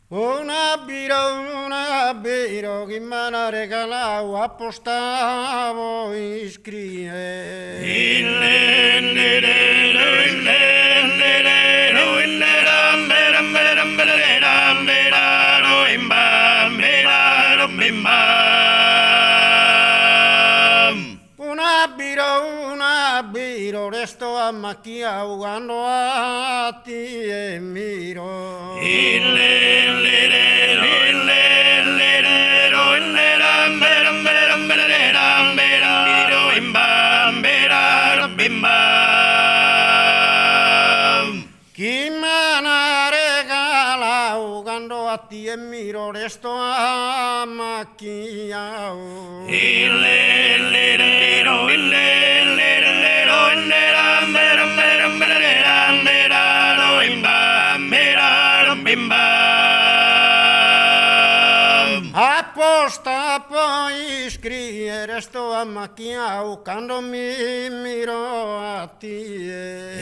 Una biro che mi ha regalato apposta voi una biro, resto a macchia jugando a ti e miro. Chi me ne regala jugando a ti e miro, resto a macchia. Apposta poi scrivere sto a macchia quando mi miro a te.